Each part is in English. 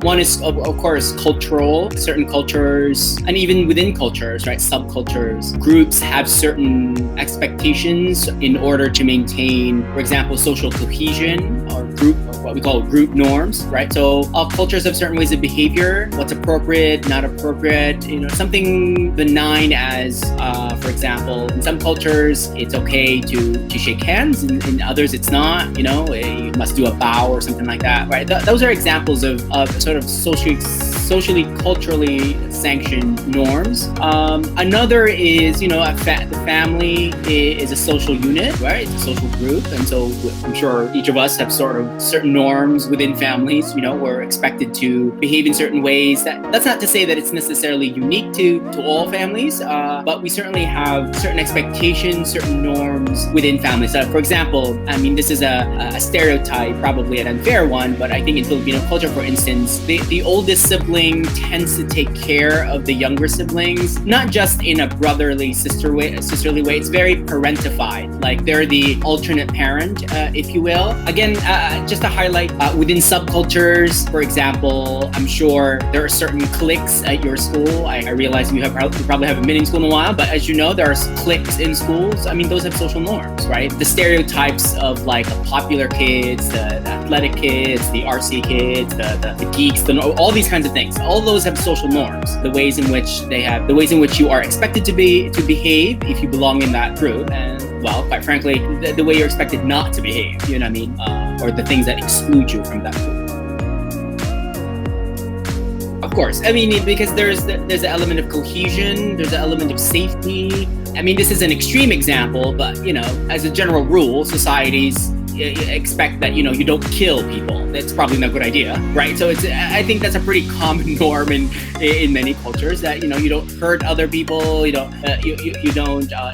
One is, of course, cultural. Certain cultures, and even within cultures, right, subcultures, groups have certain expectations in order to maintain, for example, social cohesion or group, or what we call group norms, right? So all cultures have certain ways of behavior, what's appropriate, not appropriate, something benign as, for example, in some cultures, it's okay to shake hands, and in others it's not, you must do a bow or something like that, right? Those are examples of sort of socially, culturally sanctioned norms. Another is, the family is a social unit, right? It's a social group. And so I'm sure each of us have sort of certain norms within families. We're expected to behave in certain ways. That's not to say that it's necessarily unique to all families, but we certainly have certain expectations, certain norms within families. So for example, this is a stereotype, probably an unfair one, but I think in Filipino culture, for instance, the oldest sibling tends to take care of the younger siblings, not just in a brotherly, sisterly way. It's very parentified, like they're the alternate parent, if you will. Again, just to highlight, within subcultures, for example, I'm sure there are certain cliques at your school. I realize you probably haven't been in school in a while, but as you know, there are cliques in schools. Those have social norms, right? The stereotypes of like the popular kids, the athletic kids, the RC kids, the geeks, all these kinds of things. All those have social norms. The ways in which you are expected to behave if you belong in that group, and well, quite frankly, the way you're expected not to behave. You know what I mean? Or the things that exclude you from that group. Of course, because there's an element of cohesion, there's an element of safety. This is an extreme example, but as a general rule, societies expect that you don't kill people. That's probably not a good idea, right? So I think that's a pretty common norm in many cultures, that you don't hurt other people, you don't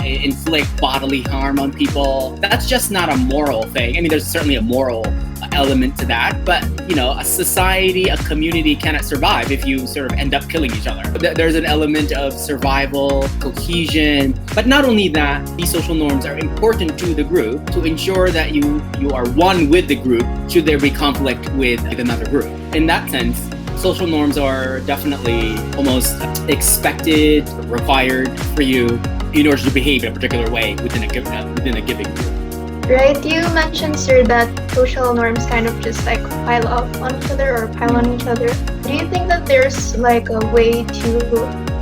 inflict bodily harm on people. That's just not a moral thing. There's certainly a moral element to that, but a society, a community cannot survive if you sort of end up killing each other. There's an element of survival, cohesion, but not only that, these social norms are important to the group to ensure that you are one with the group should there be conflict with another group. In that sense, social norms are definitely almost expected, required for you in order to behave in a particular way within a given group. Right, you mentioned, sir, that social norms kind of just like pile on each other. Do you think that there's like a way to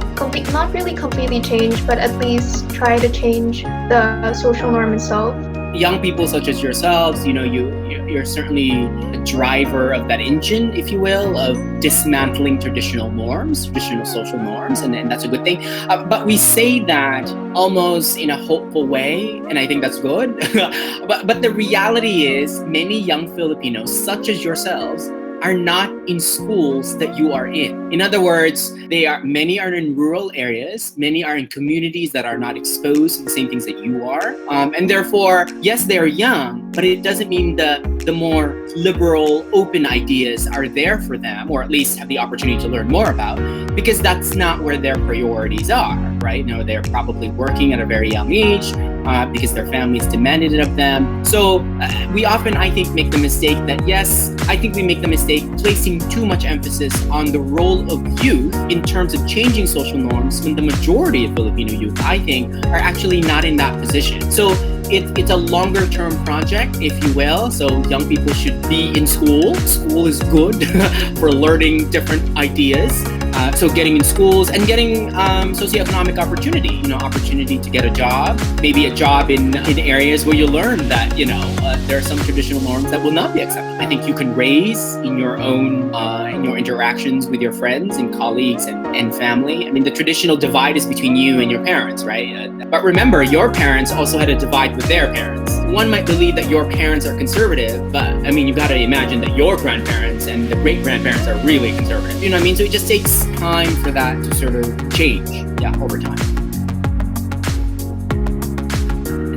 not really completely change, but at least try to change the social norm itself? Young people such as yourselves, you're certainly a driver of that engine, if you will, of dismantling traditional social norms, and that's a good thing. But we say that almost in a hopeful way, and I think that's good. but the reality is, many young Filipinos, such as yourselves, are not in schools that you are in. In other words, many are in rural areas, many are in communities that are not exposed to the same things that you are. And therefore, yes, they're young, but it doesn't mean the more liberal, open ideas are there for them, or at least have the opportunity to learn more about, because that's not where their priorities are, right? They're probably working at a very young age, because their families demanded it of them. So we often, I think, make the mistake placing too much emphasis on the role of youth in terms of changing social norms, when the majority of Filipino youth, I think, are actually not in that position. So it's a longer term project, if you will. So young people should be in school. School is good for learning different ideas. So getting in schools and getting socioeconomic opportunity to get a job, maybe a job in areas where you learn that, there are some traditional norms that will not be accepted. I think you can raise in your own, in your interactions with your friends and colleagues and family. The traditional divide is between you and your parents, right? But remember, your parents also had a divide with their parents. One might believe that your parents are conservative, but you've got to imagine that your grandparents and the great-grandparents are really conservative. You know what I mean? So it just takes time for that to sort of change, over time.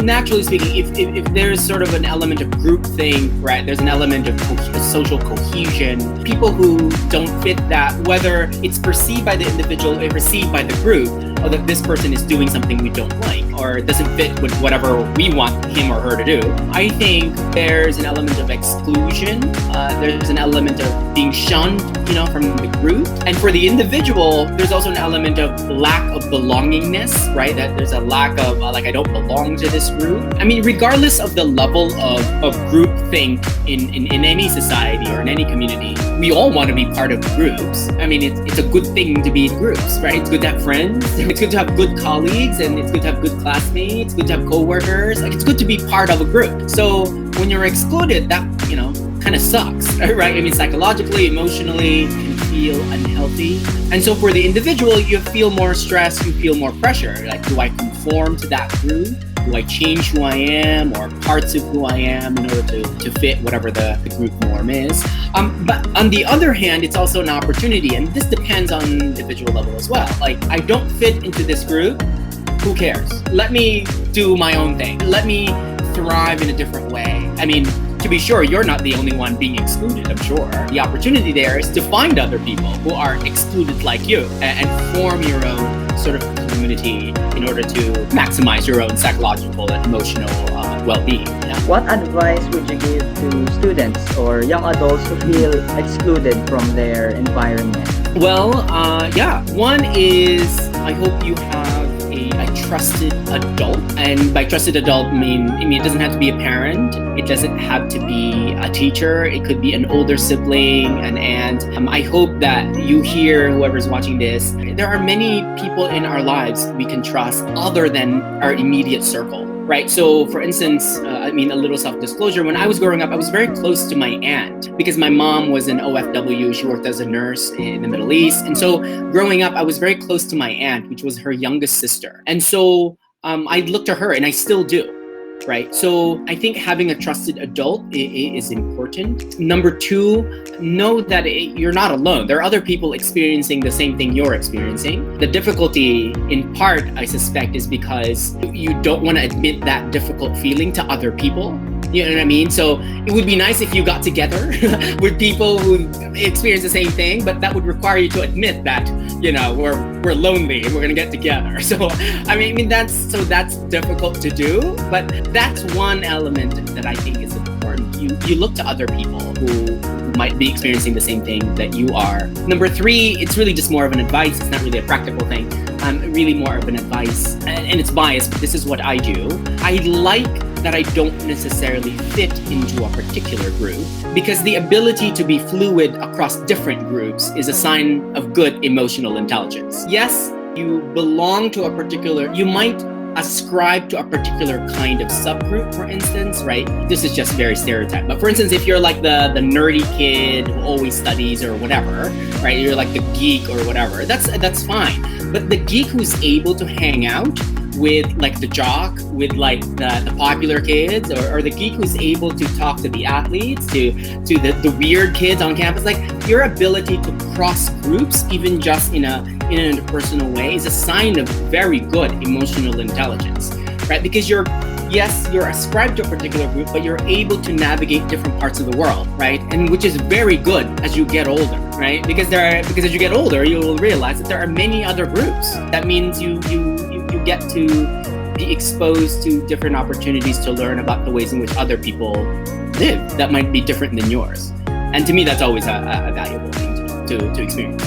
Naturally speaking, if there's sort of an element of group thing, right, there's an element of social cohesion. People who don't fit that, whether it's perceived by the individual or perceived by the group, oh, that this person is doing something we don't like or doesn't fit with whatever we want him or her to do. I think there's an element of exclusion. There's an element of being shunned, from the group. And for the individual, there's also an element of lack of belongingness, right? That there's a lack of I don't belong to this group. I mean, regardless of the level of groupthink in any society or in any community, we all want to be part of groups. I mean, it's a good thing to be in groups, right? It's good to have friends. It's good to have good colleagues, and it's good to have good classmates. It's good to have coworkers. It's good to be part of a group. So when you're excluded, that kind of sucks, right? I mean, psychologically, emotionally, you can feel unhealthy. And so for the individual, you feel more stress, you feel more pressure. Like, do I conform to that group? Do I change who I am or parts of who I am in order to fit whatever the group norm is? But on the other hand, it's also an opportunity, and this depends on individual level as well. Like, I don't fit into this group, who cares? Let me do my own thing. Let me thrive in a different way. I mean, to be sure, you're not the only one being excluded, I'm sure. The opportunity there is to find other people who are excluded like you and form your own sort of community in order to maximize your own psychological and emotional well-being. What advice would you give to students or young adults who feel excluded from their environment? Well, one is I hope you have a trusted adult. And by trusted adult, I mean it doesn't have to be a parent. It doesn't have to be a teacher. It could be an older sibling, an aunt. I hope that you hear, whoever's watching this, there are many people in our lives we can trust other than our immediate circle. Right. So, for instance, a little self-disclosure. When I was growing up, I was very close to my aunt because my mom was an OFW. She worked as a nurse in the Middle East. And so growing up, I was very close to my aunt, which was her youngest sister. And so I looked to her, and I still do. Right. So I think having a trusted adult is important. Number two, know that you're not alone. There are other people experiencing the same thing you're experiencing. The difficulty, in part, I suspect, is because you don't want to admit that difficult feeling to other people. You know what I mean? So it would be nice if you got together with people who experience the same thing, but that would require you to admit that, we're lonely and we're gonna get together. So that's difficult to do, but that's one element that I think is important. You look to other people who might be experiencing the same thing that you are. Number three, it's really just more of an advice. It's not really a practical thing. Really more of an advice, and it's biased, but this is what I do. I like that I don't necessarily fit into a particular group because the ability to be fluid across different groups is a sign of good emotional intelligence. Yes, you belong to a particular, you might ascribe to a particular kind of subgroup, for instance, right? This is just very stereotyped. But for instance, if you're like the nerdy kid who always studies or whatever, right? You're like the geek or whatever, that's fine. But the geek who's able to hang out with like the jock, with like the popular kids, or the geek who's able to talk to the athletes, to the weird kids on campus, like your ability to cross groups, even just in an interpersonal way, is a sign of very good emotional intelligence, right? Because you're ascribed to a particular group, but you're able to navigate different parts of the world, right? And which is very good as you get older, right? Because as you get older, you will realize that there are many other groups. That means you get to be exposed to different opportunities to learn about the ways in which other people live that might be different than yours. And to me, that's always a valuable thing to experience.